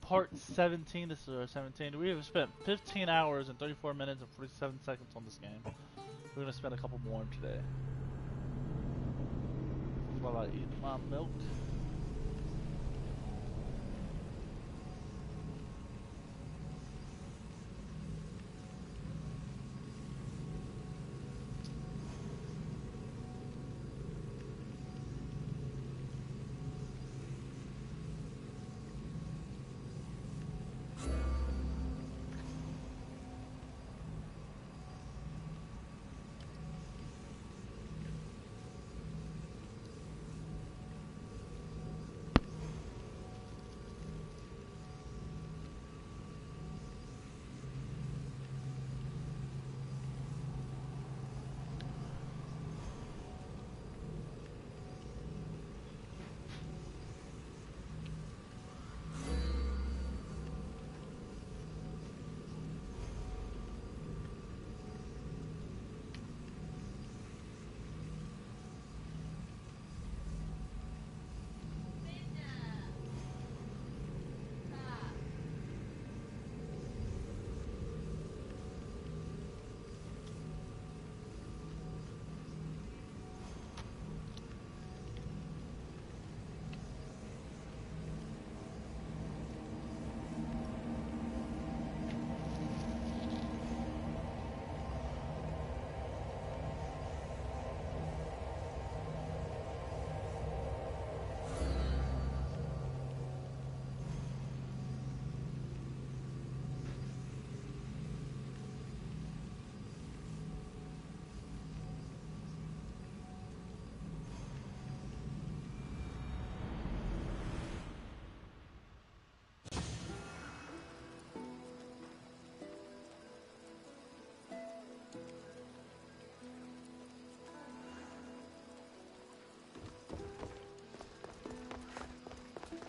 part 17. This is our 17. We have spent 15 hours and 34 minutes and 47 seconds on this game. We're gonna spend a couple more today. While I eat my milk.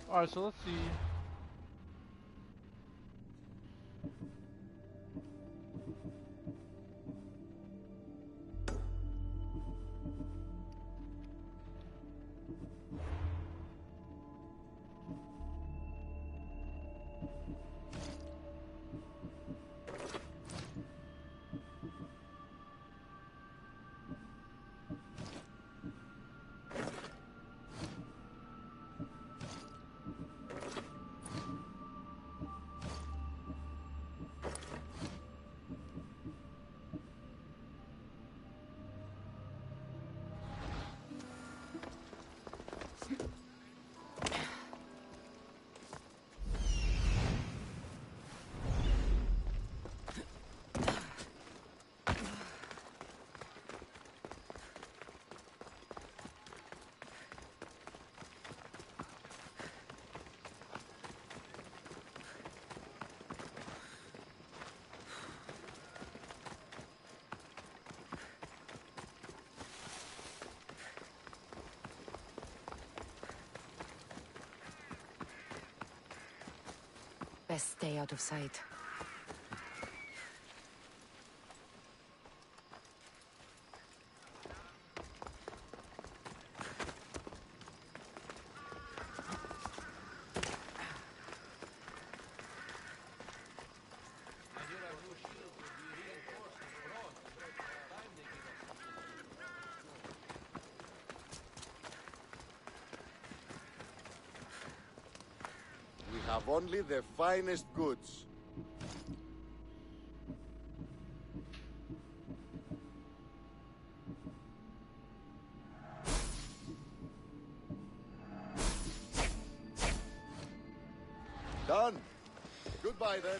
Alright, so let's see. Best stay out of sight. Have only the finest goods. Done. Goodbye then.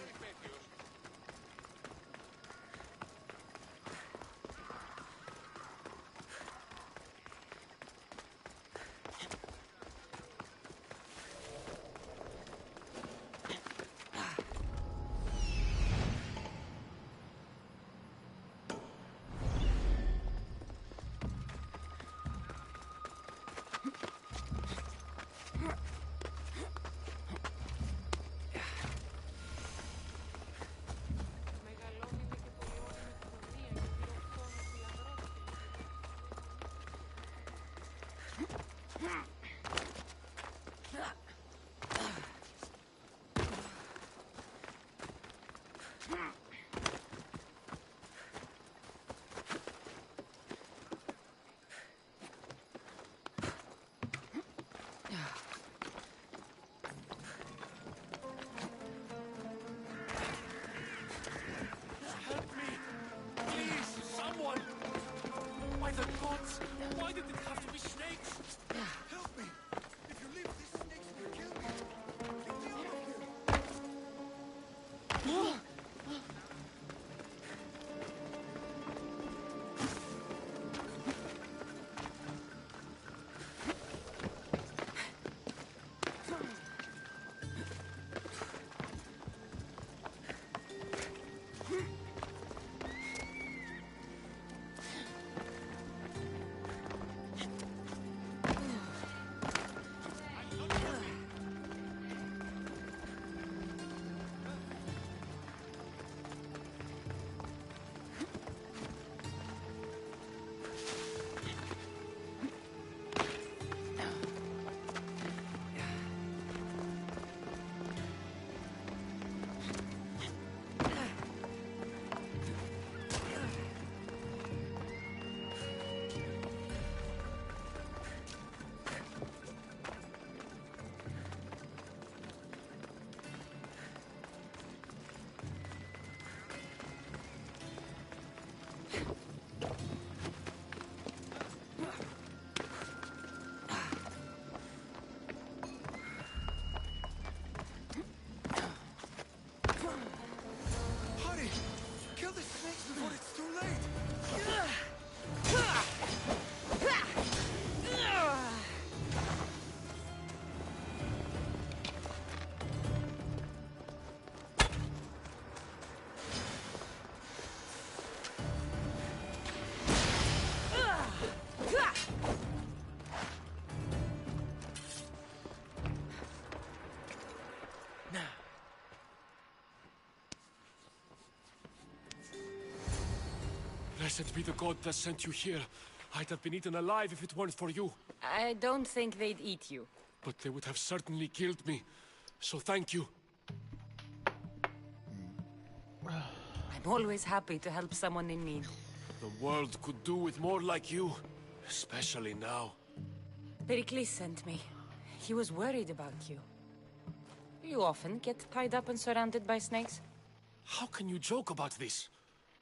Help me! Please, someone! By the gods! Why did it have to be snakes? Help me! If you leave, these snakes will kill me! Get me out of here! Hurry! Kill the snakes before it's too late! Blessed be the god that sent you here. I'd have been eaten alive if it weren't for you. I don't think they'd eat you. But they would have certainly killed me. So thank you. I'm always happy to help someone in need. The world could do with more like you. Especially now. Pericles sent me. He was worried about you. You often get tied up and surrounded by snakes? How can you joke about this?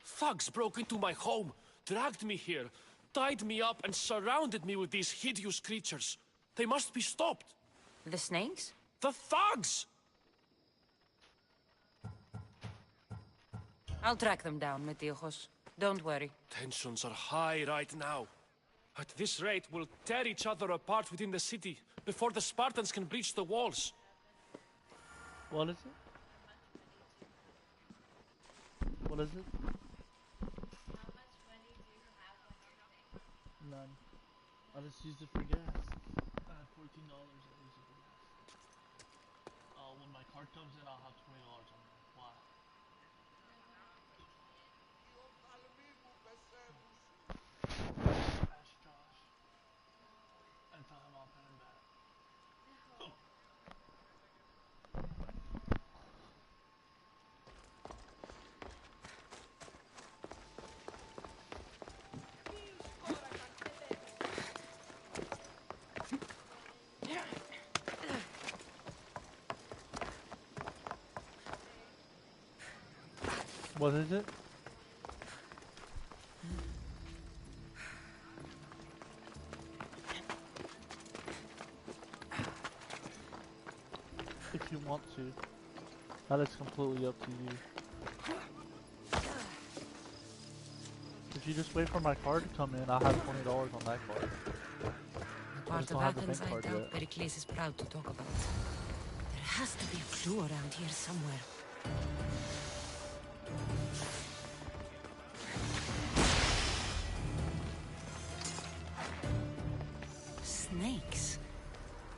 Thugs broke into my home, dragged me here, tied me up and surrounded me with these hideous creatures. They must be stopped. The snakes? The thugs! I'll track them down, Metiochos. Don't worry. Tensions are high right now. At this rate, we'll tear each other apart within the city before the Spartans can breach the walls. What is it? What is it? None. I just used it for gas. I have $14. I use it for gas. When my card comes in, I'll have $20 on me. Why? Ask Josh. And tell him I'll pay him back. What is it? If you want to. That is completely up to you. If you just wait for my card to come in, I'll have $20 on that card. The part just of don't have the Athens bank I card doubt yet. Pericles is proud to talk about. There has to be a clue around here somewhere. Snakes.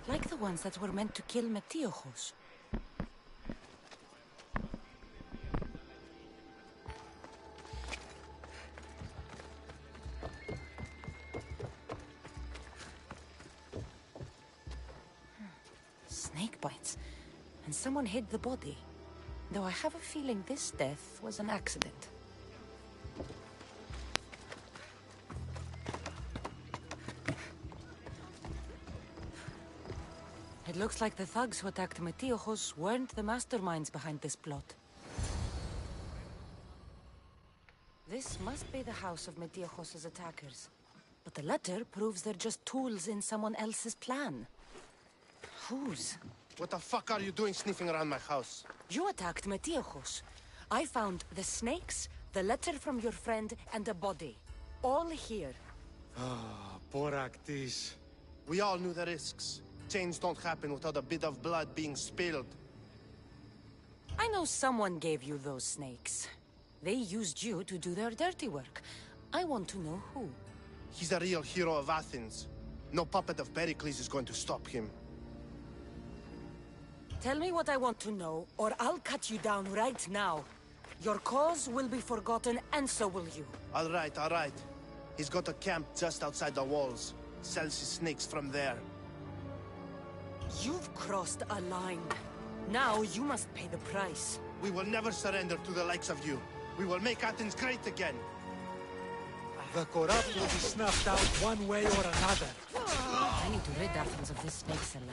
Like the ones that were meant to kill Metiochos. Snake bites. And someone hid the body. Though I have a feeling this death was an accident. It looks like the thugs who attacked Metiojos weren't the masterminds behind this plot. This must be the house of Metiojos' attackers. But the letter proves they're just tools in someone else's plan. Whose? What the fuck are you doing sniffing around my house? You attacked Metiojos. I found the snakes, the letter from your friend, and a body. All here. Ah, Boraktis. We all knew the risks. Change don't happen without a bit of blood being spilled. I know someone gave you those snakes. They used you to do their dirty work. I want to know who. He's a real hero of Athens. No puppet of Pericles is going to stop him. Tell me what I want to know, or I'll cut you down right now. Your cause will be forgotten, and so will you. All right. He's got a camp just outside the walls. Sells his snakes from there. You've crossed a line. Now you must pay the price. We will never surrender to the likes of you. We will make Athens great again. The corrupt will be snuffed out one way or another. I need to rid Athens of this snake seller.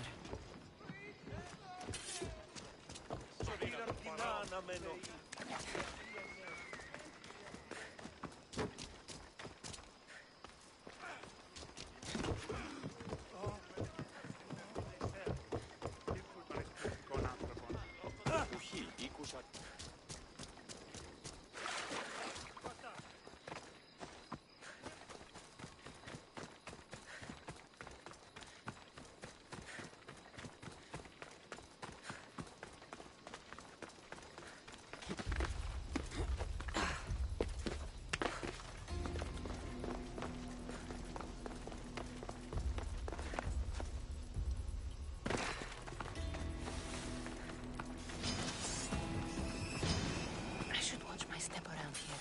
I should watch my step around here.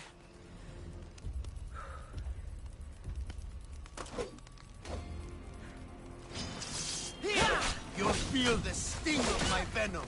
You'll feel the sting of my venom.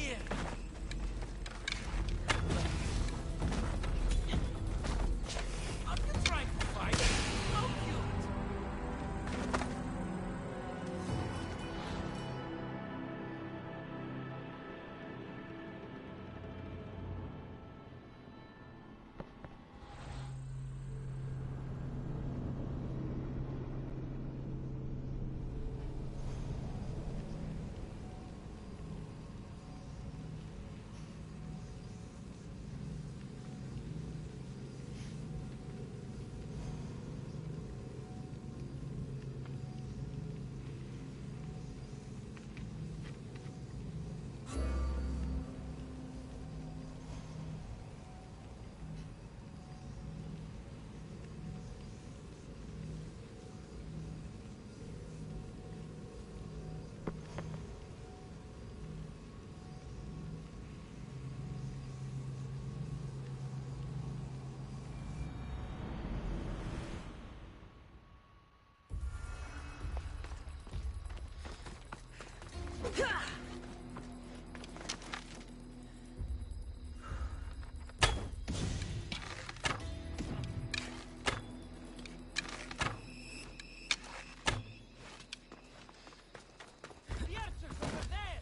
here! Are you trying to fight? How cute! The archer's over there!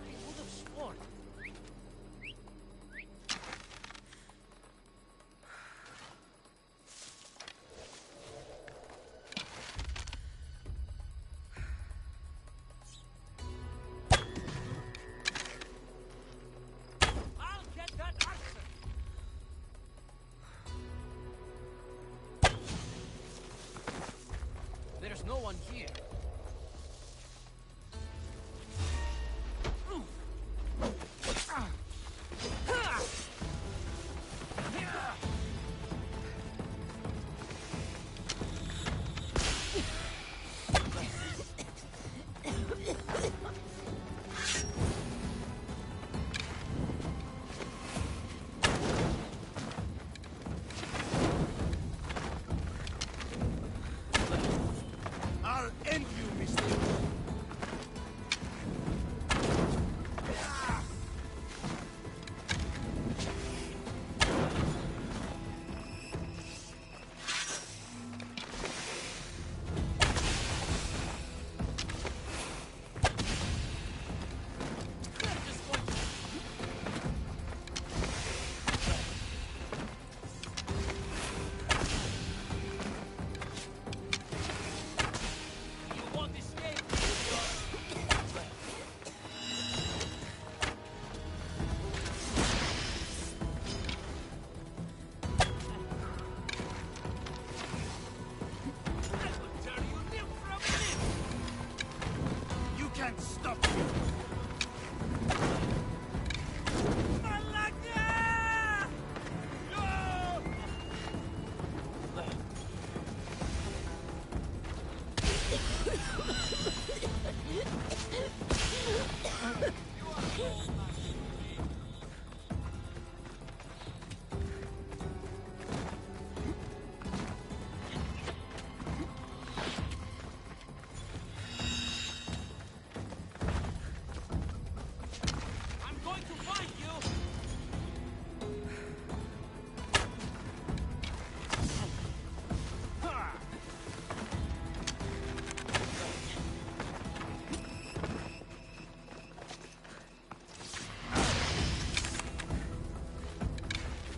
I would have sworn. I'll get that archer! There's no one here. I'll end you, mister. They're just going to... You won't escape! I will tear you limb from limb! You can't stop me. Malaga! No! I'm going to find you!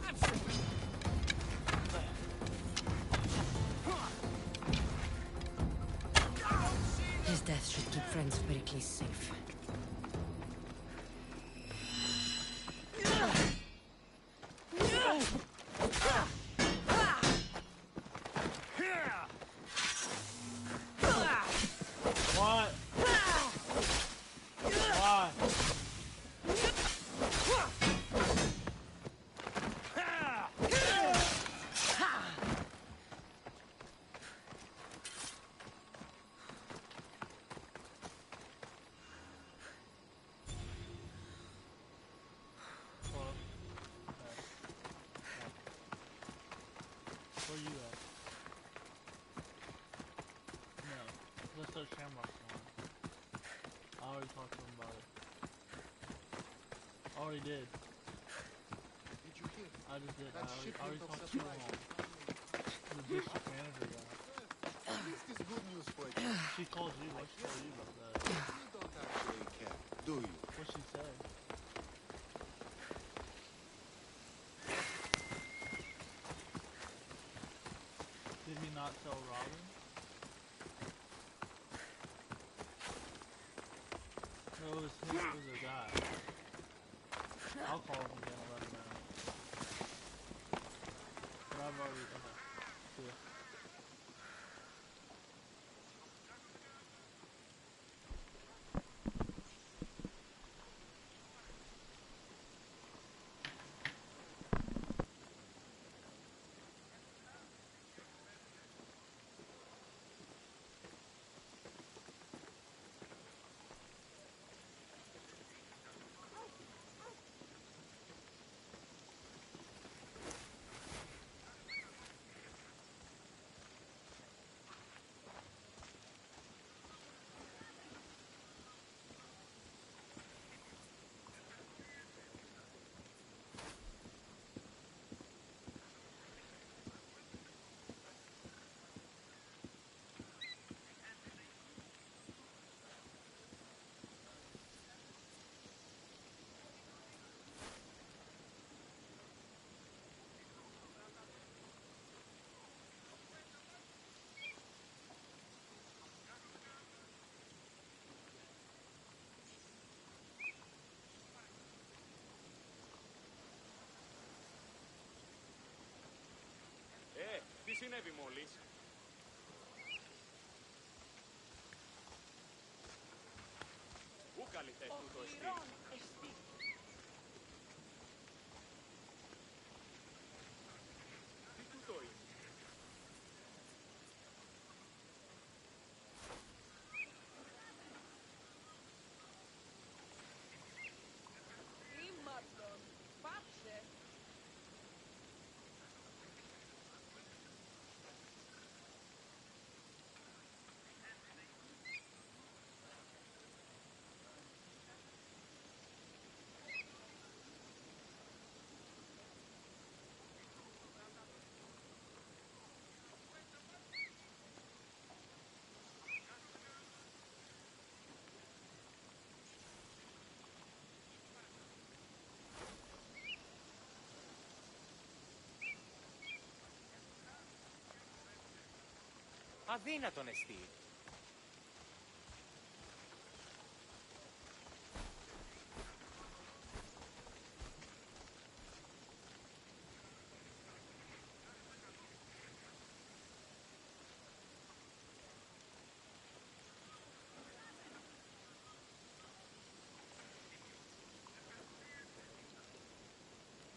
I'm sorry. His death should keep friends of Pericles safe. What? Why? Where you at? No. Let's start Shamrock one. I already talked to him about it. I already did. Did you hear? I just did. That I already shipment of talked to supplies. the district manager guy. At least it's good news for you. She called you. What she told you about that? You don't actually care, do you? What she said? Did he not tell Robin? No, it was him. It was a guy. I'll call him again and let him know. But I've already. Okay. See ya. Τι συνέβη μόλις? Πού καλυθές του το εστί? Τι τούτο είναι? Ήμαρτον, πάψε. Αδύνατον εστί.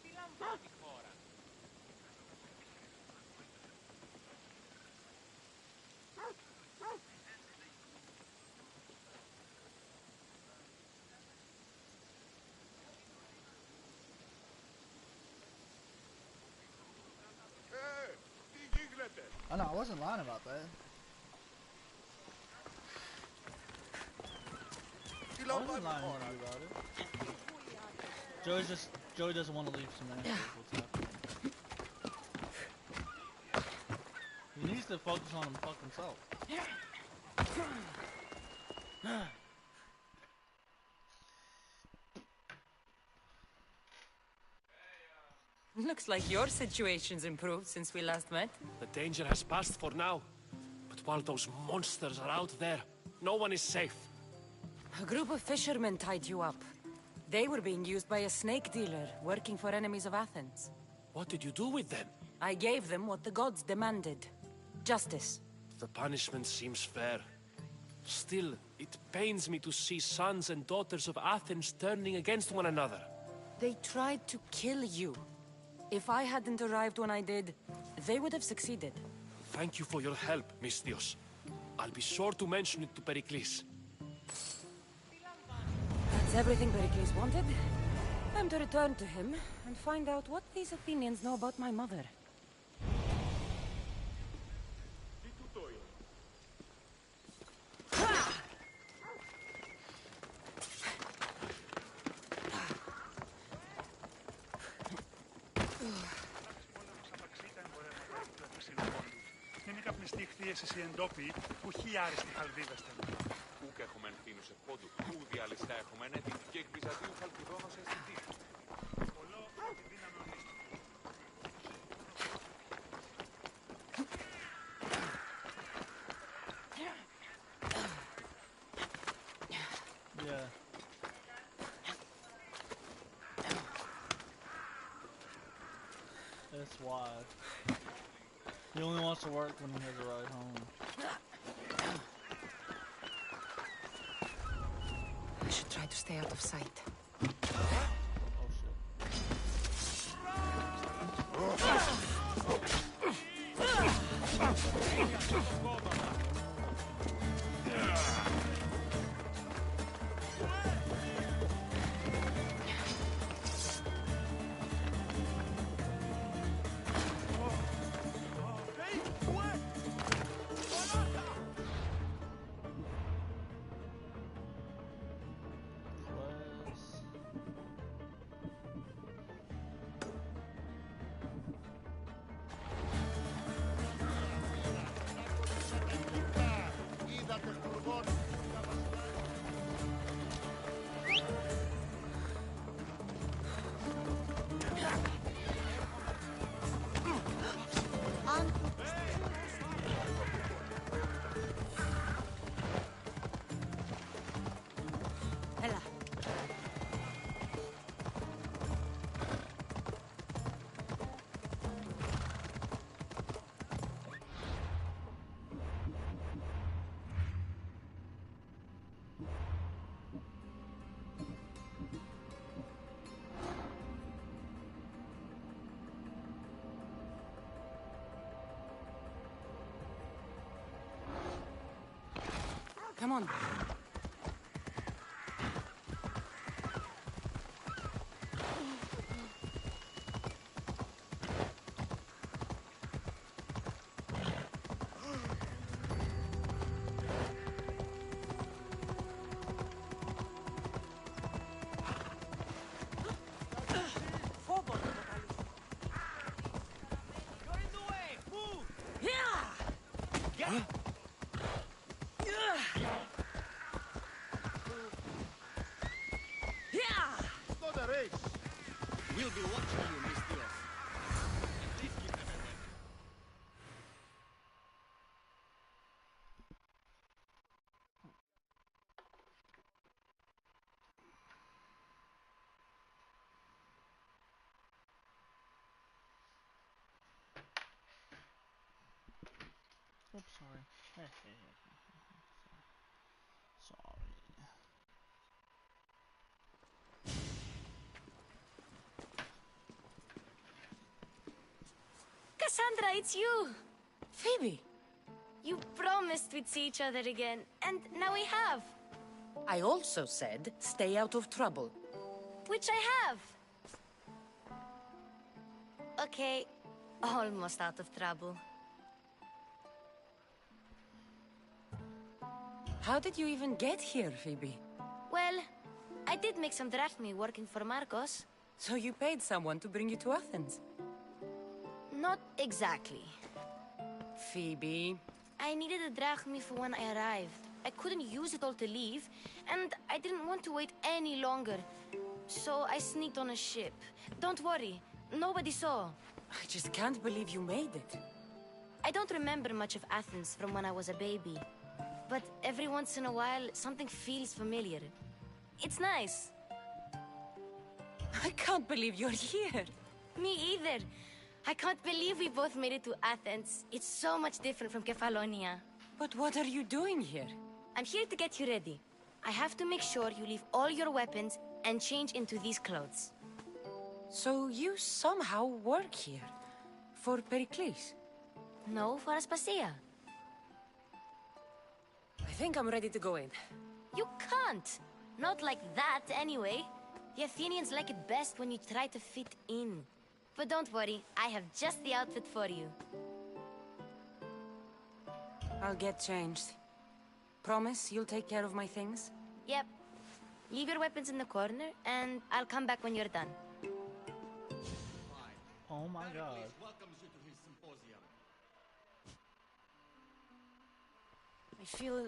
Τι λαμβάνει η χώρα? Τι γίνεται? I know, I wasn't lying about that. Τι I wasn't λαμβάνει η lying to χώρα? you about it. Joey doesn't want to leave some answers. What's happening? He needs to focus on himself. Looks like your situation's improved since we last met. The danger has passed for now. But while those monsters are out there, no one is safe. A group of fishermen tied you up. They were being used by a snake dealer working for enemies of Athens. What did you do with them? I gave them what the gods demanded. Justice. The punishment seems fair. Still, it pains me to see sons and daughters of Athens turning against one another. They tried to kill you. If I hadn't arrived when I did, they would have succeeded. Thank you for your help, Misthios. I'll be sure to mention it to Pericles. That's everything Pericles wanted. Time to return to him and find out what these Athenians know about my mother. Αυτήν η καπνιστή χθίεσαι εσύ εντόπιοι που χιλιάριστη χαλβίδα στέλνει. Ούκ έχουμε ενθύνουσε πόντου, ου διαλυστά έχουμε ενέτη και εκ Βυζαντίου χαλκιδόνος αισθητή. Πολλό τη δύναμη ονίστηκε. Yeah. That's why. He only wants to work when he has a ride home. I should try to stay out of sight. Oh shit. Quest. Ella. Come on. Forward. You're in the way! Move! Yeah! Yeah! Not a race. We'll be watching you, Miss Diaz. Please keep them at Oops, sorry. Sorry. Cassandra, it's you! Phoebe, You promised we'd see each other again, and now we have. I also said stay out of trouble. Which I have. Okay, almost out of trouble. How did you even get here, Phoebe? Well, I did make some drachmi working for Marcos. So you paid someone to bring you to Athens? Not exactly. Phoebe, I needed a drachmi for when I arrived. I couldn't use it all to leave, and I didn't want to wait any longer. So I sneaked on a ship. Don't worry, nobody saw. I just can't believe you made it. I don't remember much of Athens from when I was a baby. But every once in a while, something feels familiar. It's nice. I can't believe you're here. Me either. I can't believe we both made it to Athens. It's so much different from Kefalonia. But what are you doing here? I'm here to get you ready. I have to make sure you leave all your weapons and change into these clothes. So you somehow work here? For Pericles? No, for Aspasia. I think I'm ready to go in. You can't. Not like that, anyway. The Athenians like it best when you try to fit in. But don't worry, I have just the outfit for you. I'll get changed. Promise you'll take care of my things? Yep. Leave your weapons in the corner, and I'll come back when you're done. Oh my god. welcomes you to his symposium. I feel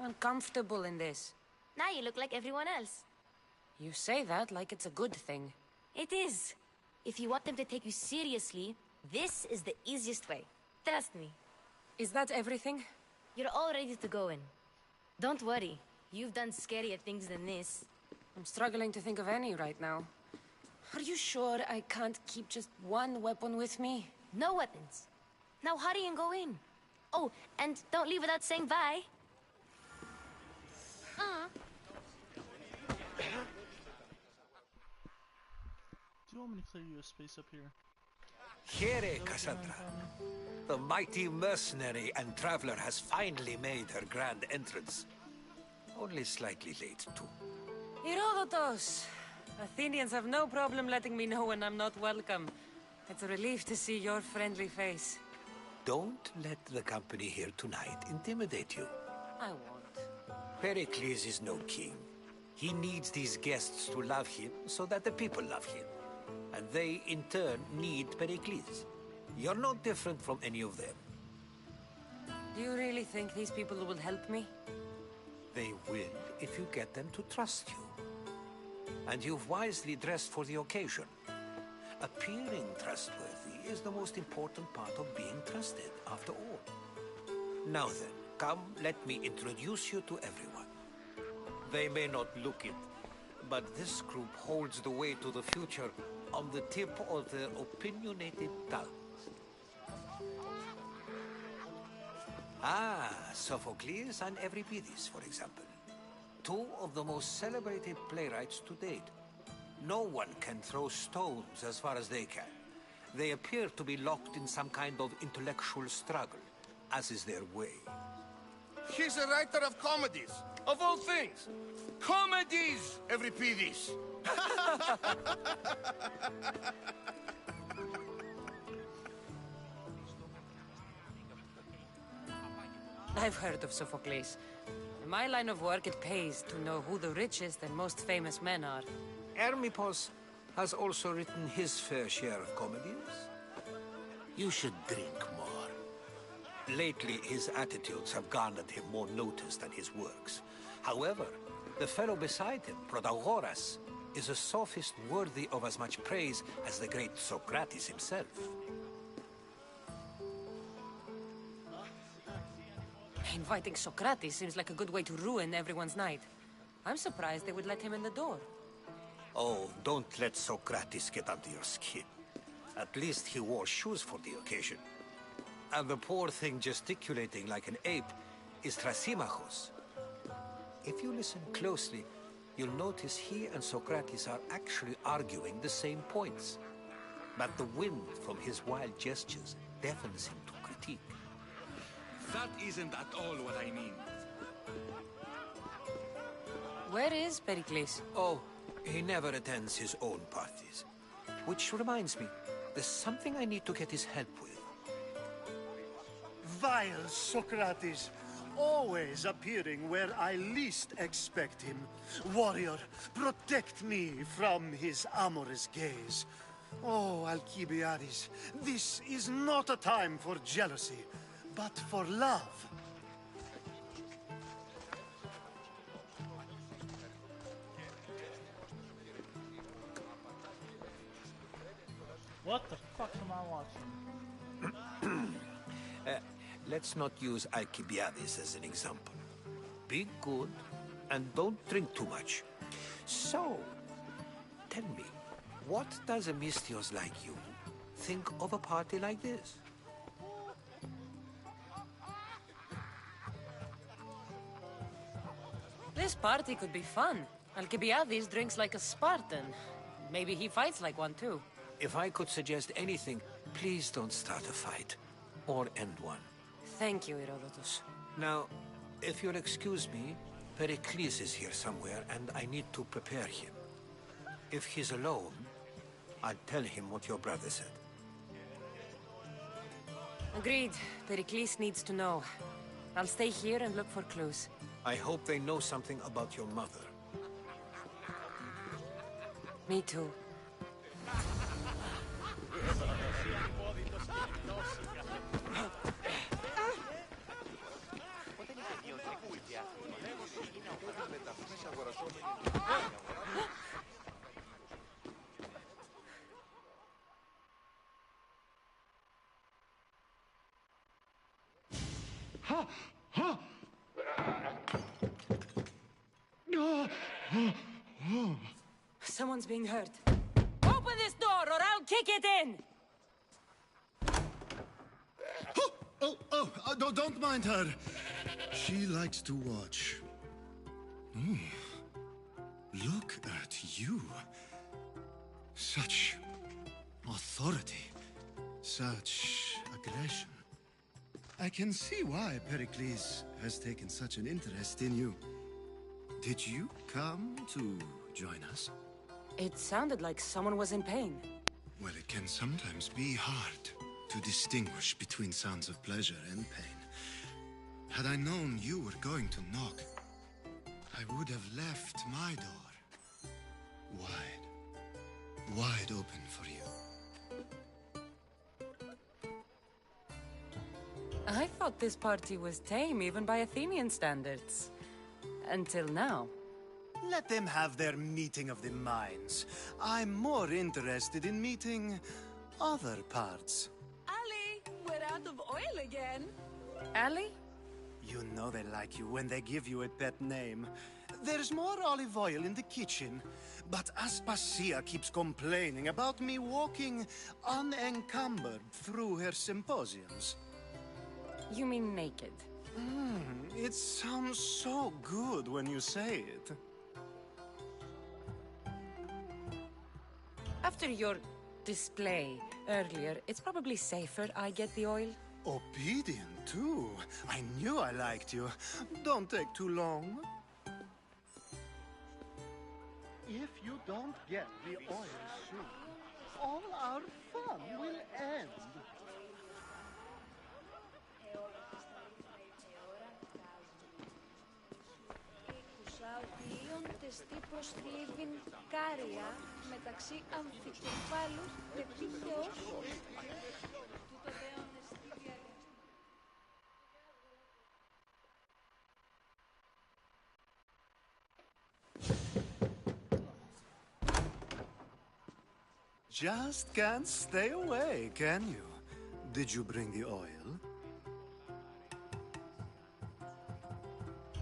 uncomfortable in this. Now you look like everyone else. You say that like it's a good thing. It is. If you want them to take you seriously, this is the easiest way. Trust me. Is that everything? You're all ready to go in. Don't worry. You've done scarier things than this. I'm struggling to think of any right now. Are you sure I can't keep just one weapon with me? No weapons. Now hurry and go in. Oh, and don't leave without saying bye. Do you want me to clear you a space up here? Here, Cassandra. The mighty mercenary and traveler has finally made her grand entrance. Only slightly late, too. Herodotus! Athenians have no problem letting me know when I'm not welcome. It's a relief to see your friendly face. Don't let the company here tonight intimidate you. I won't. Pericles is no king. He needs these guests to love him so that the people love him. And they, in turn, need Pericles. You're no different from any of them. Do you really think these people will help me? They will if you get them to trust you. And you've wisely dressed for the occasion. Appearing trustworthy is the most important part of being trusted, after all. Now then, come, let me introduce you to everyone. They may not look it, but this group holds the way to the future on the tip of their opinionated tongues. Ah, Sophocles and Euripides, for example. Two of the most celebrated playwrights to date. No one can throw stones as far as they can. They appear to be locked in some kind of intellectual struggle, as is their way. He's a writer of comedies, of all things. Comedies, Euripides. I've heard of Sophocles. In my line of work, it pays to know who the richest and most famous men are. Hermippos has also written his fair share of comedies. You should drink more. Lately, his attitudes have garnered him more notice than his works. However, the fellow beside him, Protagoras, is a sophist worthy of as much praise as the great Socrates himself. Inviting Socrates seems like a good way to ruin everyone's night. I'm surprised they would let him in the door. Oh, don't let Socrates get under your skin. At least he wore shoes for the occasion. And the poor thing gesticulating like an ape is Thrasymachos. If you listen closely, you'll notice he and Socrates are actually arguing the same points. But the wind from his wild gestures deafens him to critique. That isn't at all what I mean. Where is Pericles? Oh, he never attends his own parties. Which reminds me, there's something I need to get his help with. Vile Socrates, always appearing where I least expect him. Warrior, protect me from his amorous gaze. Oh, Alcibiades, this is not a time for jealousy, but for love. What the fuck am I watching? Let's not use Alcibiades as an example. Be good, and don't drink too much. So, tell me, what does a Mystios like you think of a party like this? This party could be fun. Alcibiades drinks like a Spartan. Maybe he fights like one too. If I could suggest anything, please don't start a fight, or end one. Thank you, Herodotus. Now, if you'll excuse me, Pericles is here somewhere, and I need to prepare him. If he's alone, I'll tell him what your brother said. Agreed. Pericles needs to know. I'll stay here and look for clues. I hope they know something about your mother. Me too. Someone's being hurt. Open this door or I'll kick it in! Don't mind her. She likes to watch. Look at you. Such authority. Such aggression. I can see why Pericles has taken such an interest in you. Did you come to join us? It sounded like someone was in pain. Well, it can sometimes be hard to distinguish between sounds of pleasure and pain. Had I known you were going to knock, I would have left my door wide open for you. I thought this party was tame even by Athenian standards. Until now. Let them have their meeting of the minds. I'm more interested in meeting other parts. Ali, we're out of oil again. Ali? You know they like you when they give you a pet name. There's more olive oil in the kitchen, but Aspasia keeps complaining about me walking unencumbered through her symposiums. You mean naked? It sounds so good when you say it. After your display earlier, it's probably safer I get the oil. Obedient, too. I knew I liked you. Don't take too long. If you don't get the oil soon, all our fun will end. Τύπος θρύβην κάρια μεταξύ αμφικεφάλους και τυχεός. Just can't stay away, can you? Did you bring the oil?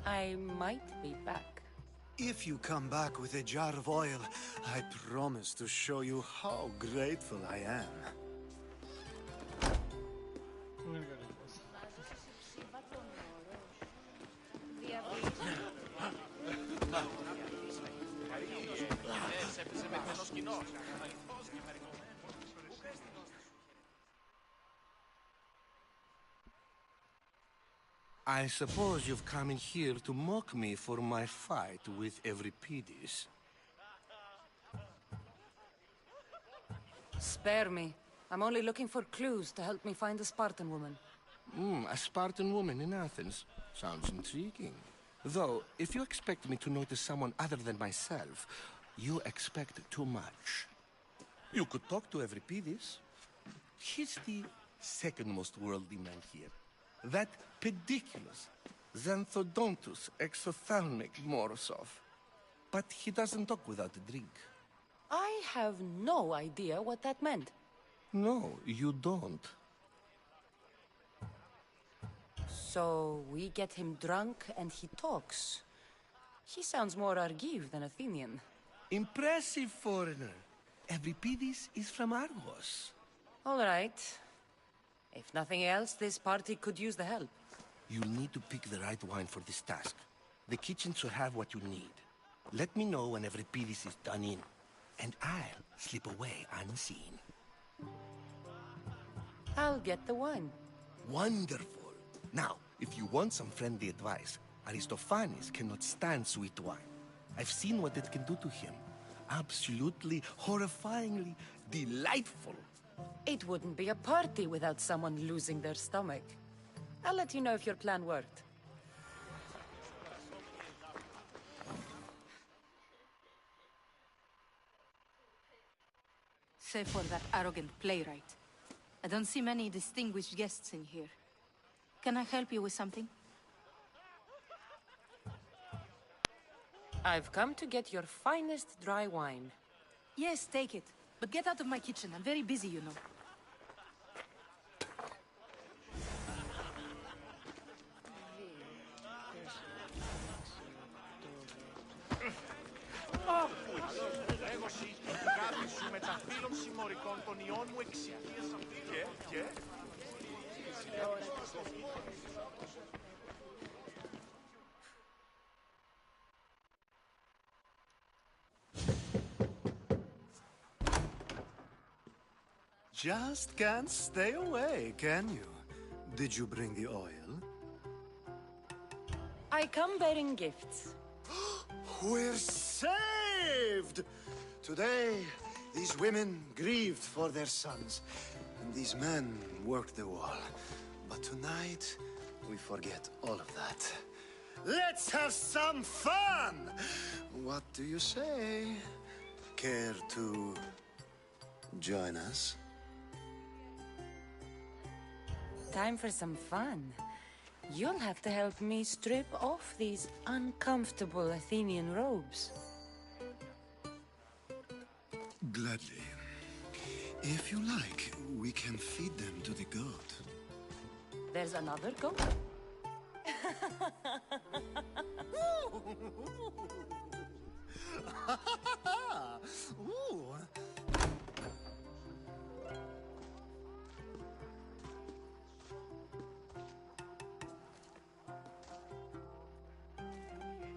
I might be back. If you come back with a jar of oil, I promise to show you how grateful I am. I'm gonna go to this. I suppose you've come in here to mock me for my fight with Euripides. Spare me. I'm only looking for clues to help me find a Spartan woman. A Spartan woman in Athens. Sounds intriguing. Though, if you expect me to notice someone other than myself, you expect too much. You could talk to Euripides. He's the second most worldly man here. That pediculous, xanthodontus exophthalmic Morosov. But he doesn't talk without a drink. I have no idea what that meant. No, you don't. So we get him drunk and he talks. He sounds more Argive than Athenian. Impressive foreigner. Euripides is from Argos. All right. If nothing else, this party could use the help. You'll need to pick the right wine for this task. The kitchen should have what you need. Let me know when Euripides is done in, and I'll slip away unseen. I'll get the wine. Wonderful. Now, if you want some friendly advice, Aristophanes cannot stand sweet wine. I've seen what it can do to him. Absolutely, horrifyingly delightful. It wouldn't be a party without someone losing their stomach. I'll let you know if your plan worked. Save for that arrogant playwright. I don't see many distinguished guests in here. Can I help you with something? I've come to get your finest dry wine. Yes, take it. But get out of my kitchen. I'm very busy, you know. Just can't stay away, can you? Did you bring the oil? I come bearing gifts. We're saved! Today, these women grieved for their sons, and these men worked the wall. But tonight, we forget all of that. Let's have some fun! What do you say? Care to join us? Time for some fun. You'll have to help me strip off these uncomfortable Athenian robes. Gladly. If you like, we can feed them to the goat. There's another goat? Ooh.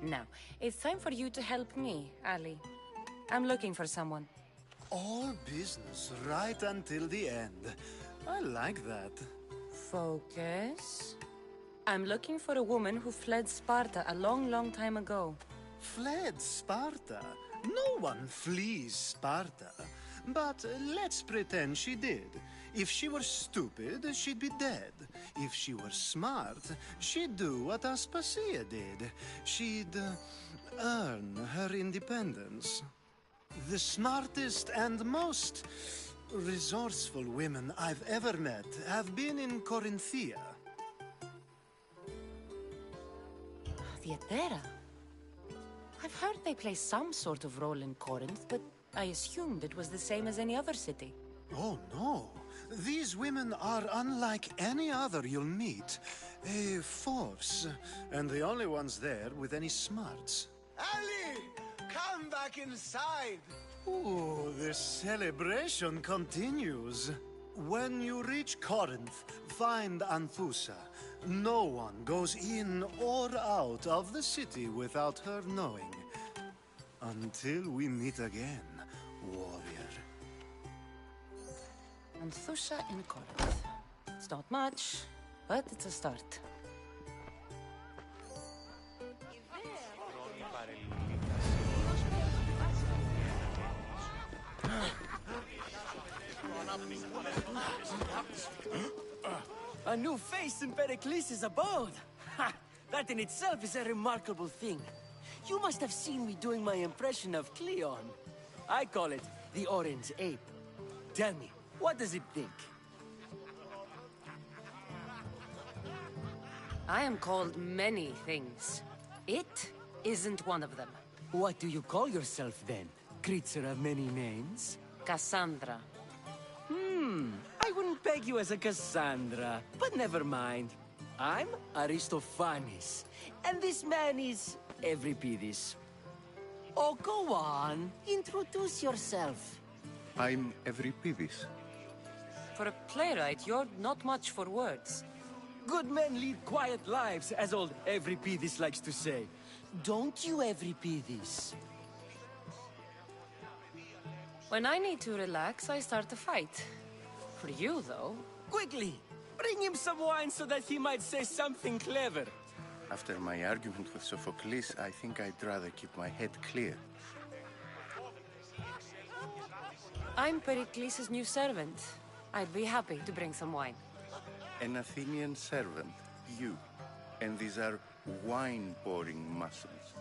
Now, it's time for you to help me, Ali. I'm looking for someone. All business right until the end. I like that. Focus. I'm looking for a woman who fled Sparta a long, long time ago. Fled Sparta? No one flees Sparta. But let's pretend she did. If she were stupid, she'd be dead. If she were smart, she'd do what Aspasia did. She'd earn her independence. The smartest and most resourceful women I've ever met have been in Corinthia. Theatera? I've heard they play some sort of role in Corinth, but I assumed it was the same as any other city. Oh, no. These women are unlike any other you'll meet. A force, and the only ones there with any smarts. Ali! Come back inside! Ooh, the celebration continues. When you reach Corinth, find Anthusa. No one goes in or out of the city without her knowing. Until we meet again, warrior. Anthusa in Corinth. It's not much, but it's a start. A new face in Pericles' abode! Ha! That in itself is a remarkable thing. You must have seen me doing my impression of Cleon. I call it the Orange Ape. Tell me, what does it think? I am called many things. It isn't one of them. What do you call yourself then? Creature of many names? Cassandra. I wouldn't peg you as a Cassandra, but never mind. I'm Aristophanes, and this man is Euripides. Oh, go on. Introduce yourself. I'm Euripides. For a playwright, you're not much for words. Good men lead quiet lives, as old Euripides likes to say. Don't you, Euripides? When I need to relax, I start a fight. For you, though... Quickly! Bring him some wine so that he might say something clever. After my argument with Sophocles, I think I'd rather keep my head clear. I'm Pericles' new servant. I'd be happy to bring some wine. An Athenian servant, you. And these are wine-pouring muscles.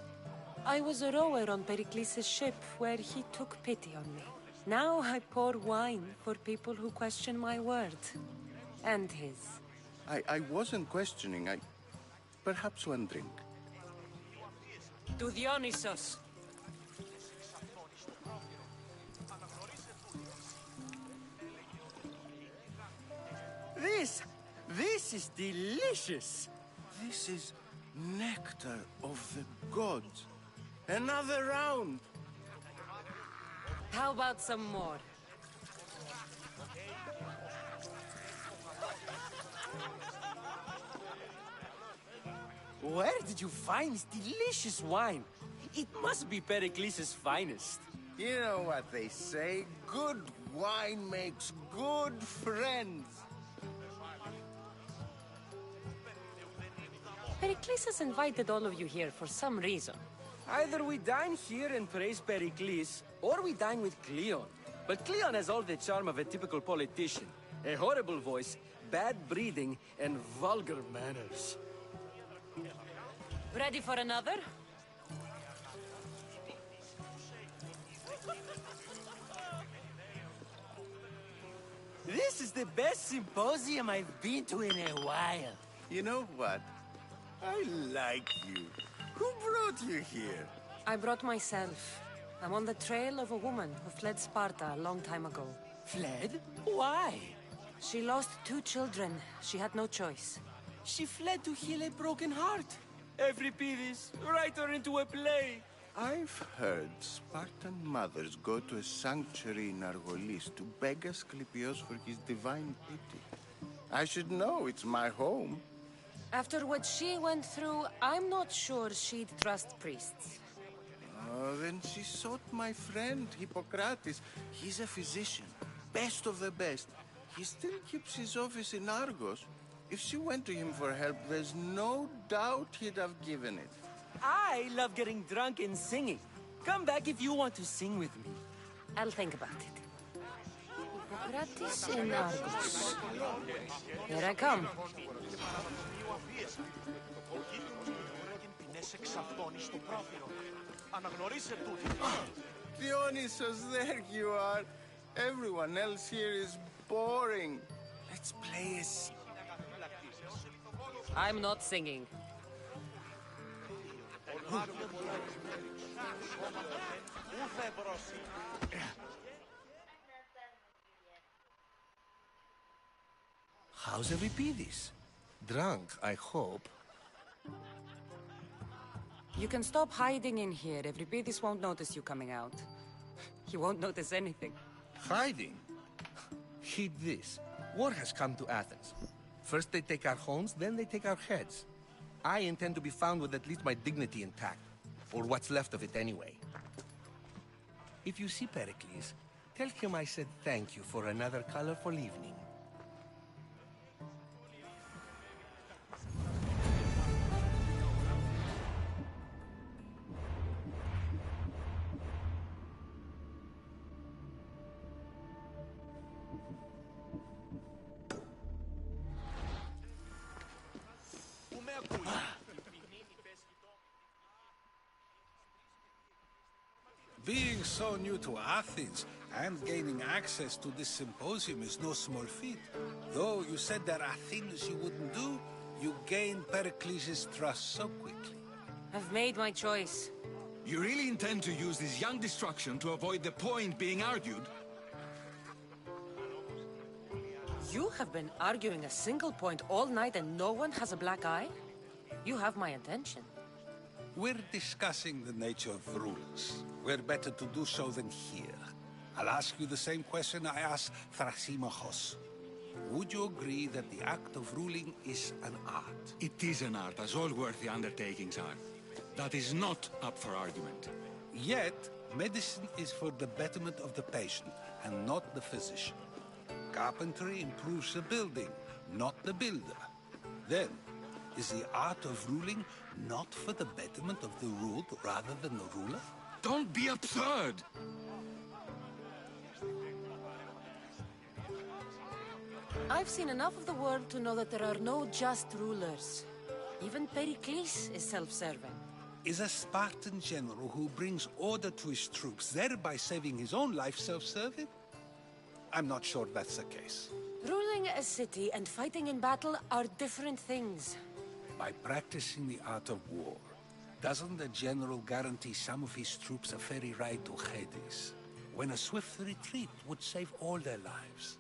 I was a rower on Pericles' ship where he took pity on me. Now I pour wine for people who question my word. And his. I wasn't questioning. Perhaps one drink. To Dionysos. This is delicious. This is nectar of the gods. Another round. How about some more? Where did you find this delicious wine? It must be Pericles' finest. You know what they say, good wine makes good friends. Pericles has invited all of you here for some reason. Either we dine here and praise Pericles, or we dine with Cleon. But Cleon has all the charm of a typical politician. A horrible voice, bad breeding, and vulgar manners. Ready for another? This is the best symposium I've been to in a while. You know what? I like you. Who brought you here? I brought myself. I'm on the trail of a woman who fled Sparta a long time ago. Fled? Why? She lost 2 children. She had no choice. She fled to heal a broken heart. Euripides, write her into a play. I've heard Spartan mothers go to a sanctuary in Argolis to beg Asclepios for his divine pity. I should know, it's my home. After what she went through, I'm not sure she'd trust priests. Oh, then she sought my friend, Hippocrates. He's a physician, best of the best. He still keeps his office in Argos. If she went to him for help, there's no doubt he'd have given it. I love getting drunk and singing. Come back if you want to sing with me. I'll think about it. Hippocrates in Argos. Here I come. Dionysus, there you are. Everyone else here is boring. Let's play a... I'm not singing. How's Euripides? Drunk, I hope. You can stop hiding in here. Euripides won't notice you coming out. He won't notice anything. Hiding? Heed this. War has come to Athens. First they take our homes, then they take our heads. I intend to be found with at least my dignity intact. Or what's left of it anyway. If you see Pericles, tell him I said thank you for another colorful evening. Being so new to Athens and gaining access to this symposium is no small feat. Though you said there are things you wouldn't do, you gained Pericles' trust so quickly. I've made my choice. You really intend to use this young destruction to avoid the point being argued? You have been arguing a single point all night and no one has a black eye? You have my attention. We're discussing the nature of rules. We're better to do so than here. I'll ask you the same question I asked Thrasymachos. Would you agree that the act of ruling is an art? It is an art, as all worthy undertakings are. That is not up for argument. Yet, medicine is for the betterment of the patient, and not the physician. Carpentry improves the building, not the builder. Then, is the art of ruling not for the betterment of the ruled rather than the ruler? Don't be absurd! I've seen enough of the world to know that there are no just rulers. Even Pericles is self-serving. Is a Spartan general who brings order to his troops, thereby saving his own life, self-serving? I'm not sure that's the case. Ruling a city and fighting in battle are different things. By practicing the art of war, doesn't the general guarantee some of his troops a ferry ride to Hades, when a swift retreat would save all their lives?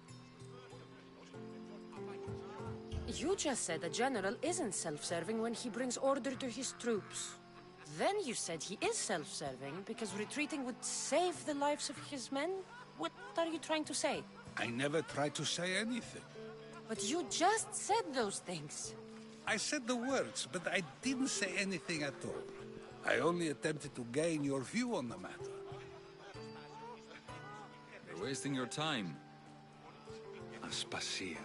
You just said a general isn't self-serving when he brings order to his troops. Then you said he is self-serving because retreating would save the lives of his men? What are you trying to say? I never tried to say anything. But you just said those things. I said the words, but I didn't say anything at all. I only attempted to gain your view on the matter. You're wasting your time. Aspasia.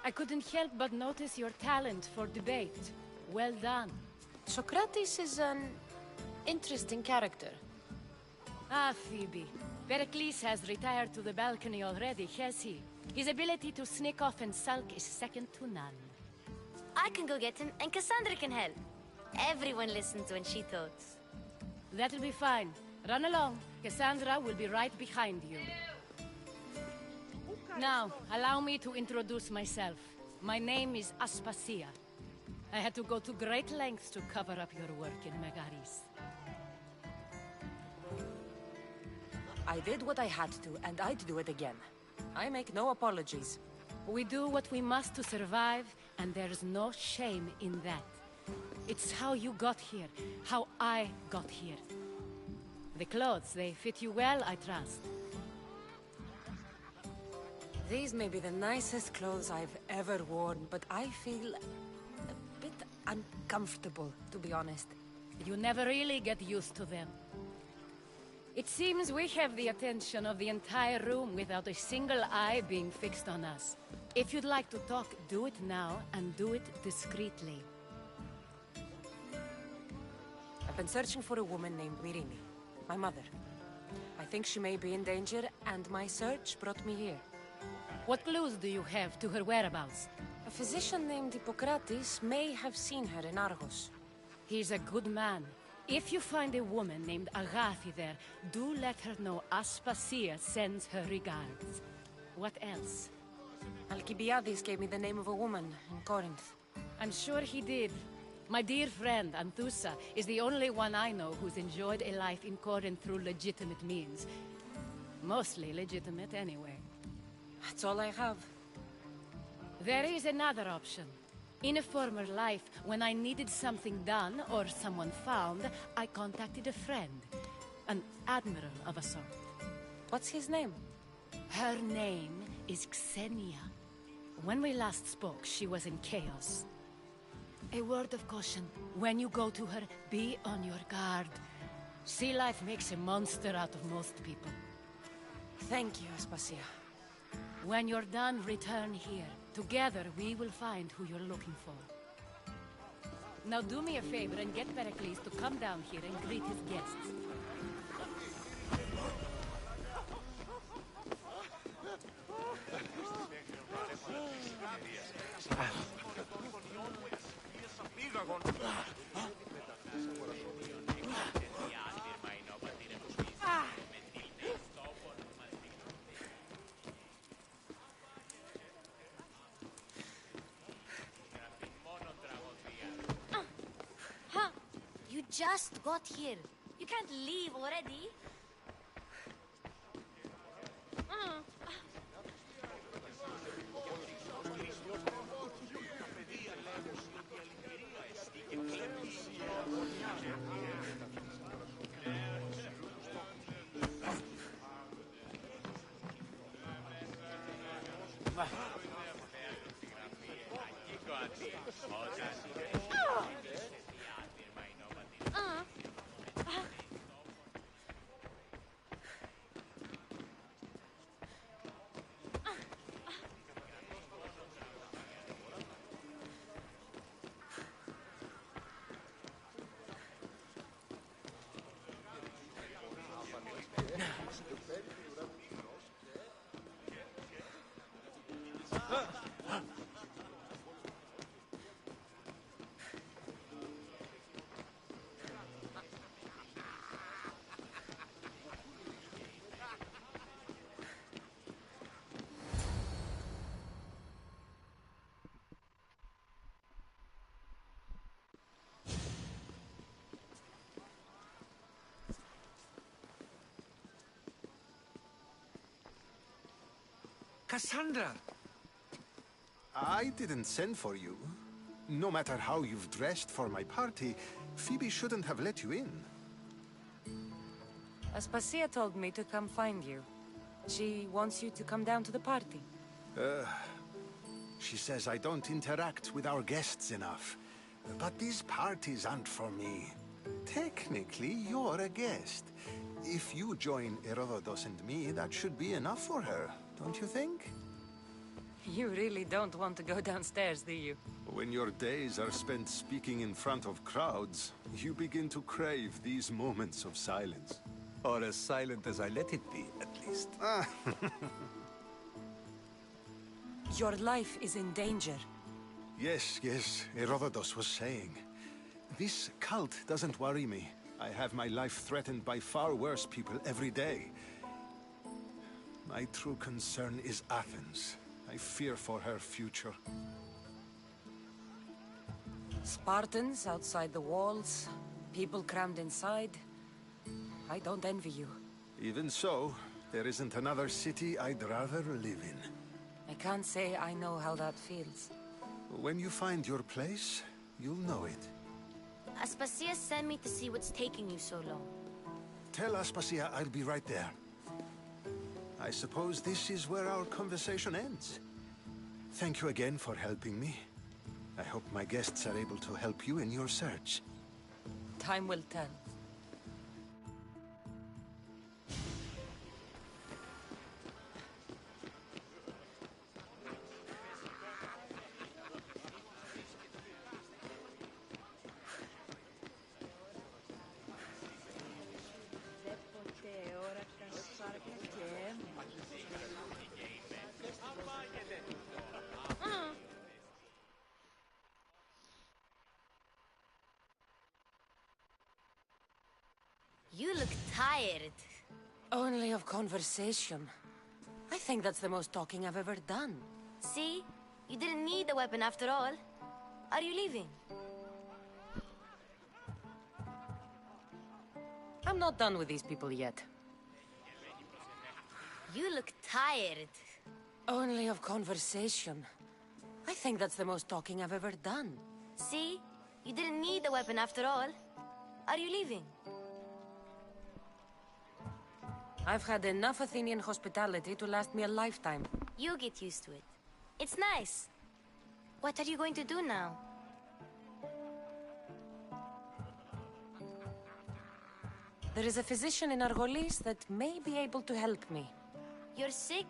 I couldn't help but notice your talent for debate. Well done. Socrates is an interesting character. Ah, Phoebe. Pericles has retired to the balcony already, has he? His ability to sneak off and sulk is second to none. I can go get him, and Cassandra can help. Everyone listens when she talks. That'll be fine. Run along. Cassandra will be right behind you. Now, allow me to introduce myself. My name is Aspasia. I had to go to great lengths to cover up your work in Megaris. I did what I had to, and I'd do it again. I make no apologies. We do what we must to survive, and there's no shame in that. It's how you got here, how I got here. The clothes, they fit you well, I trust. These may be the nicest clothes I've ever worn, but I feel a bit uncomfortable, to be honest. You never really get used to them. It seems we have the attention of the entire room without a single eye being fixed on us. If you'd like to talk, do it now, and do it discreetly. I've been searching for a woman named Myrine, my mother. I think she may be in danger, and my search brought me here. What clues do you have to her whereabouts? A physician named Hippocrates may have seen her in Argos. He's a good man. If you find a woman named Agathi there, do let her know Aspasia sends her regards. What else? Alcibiades gave me the name of a woman in Corinth. I'm sure he did. My dear friend, Anthusa, is the only one I know who's enjoyed a life in Corinth through legitimate means. Mostly legitimate, anyway. That's all I have. There is another option. In a former life, when I needed something done or someone found, I contacted a friend. An admiral of a sort. What's his name? Her name is Xenia. When we last spoke, she was in chaos. A word of caution. When you go to her, be on your guard. Sea life makes a monster out of most people. Thank you, Aspasia. When you're done, return here. Together, we will find who you're looking for. Now do me a favor and get Pericles to come down here and greet his guests. You just got here. You can't leave already. Cassandra! I didn't send for you. No matter how you've dressed for my party, Phoebe shouldn't have let you in. Aspasia told me to come find you. She wants you to come down to the party. She says I don't interact with our guests enough. But these parties aren't for me. Technically, you're a guest. If you join Herodotus and me, that should be enough for her, don't you think? You really don't want to go downstairs, do you? When your days are spent speaking in front of crowds, you begin to crave these moments of silence. Or as silent as I let it be, at least. Your life is in danger. Yes, Herodotus was saying. This cult doesn't worry me. I have my life threatened by far worse people every day. My true concern is Athens. I fear for her future. Spartans outside the walls, people crammed inside. I don't envy you. Even so, there isn't another city I'd rather live in. I can't say I know how that feels. When you find your place, you'll know it. Aspasia sent me to see what's taking you so long. Tell Aspasia I'll be right there. I suppose this is where our conversation ends. Thank you again for helping me. I hope my guests are able to help you in your search. Time will tell. You look tired. Only of conversation. I think that's the most talking I've ever done. See? You didn't need the weapon after all. Are you leaving? I'm not done with these people yet. You look tired. Only of conversation. I think that's the most talking I've ever done. See? You didn't need the weapon after all. Are you leaving? I've had enough Athenian hospitality to last me a lifetime. You get used to it. It's nice. What are you going to do now? There is a physician in Argolis that may be able to help me. You're sick?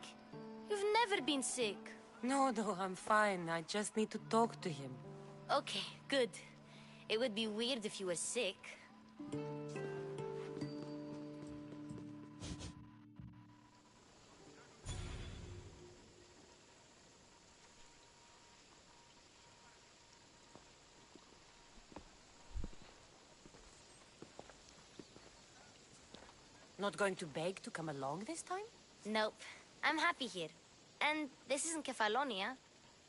You've never been sick. No, I'm fine. I just need to talk to him. Okay, good. It would be weird if you were sick. Not going to beg to come along this time? Nope. I'm happy here. And this isn't Kefalonia.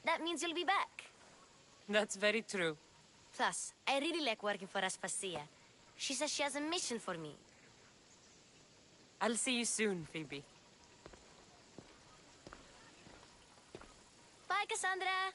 That means you'll be back. That's very true. Plus, I really like working for Aspasia. She says she has a mission for me. I'll see you soon, Phoebe. Bye, Cassandra!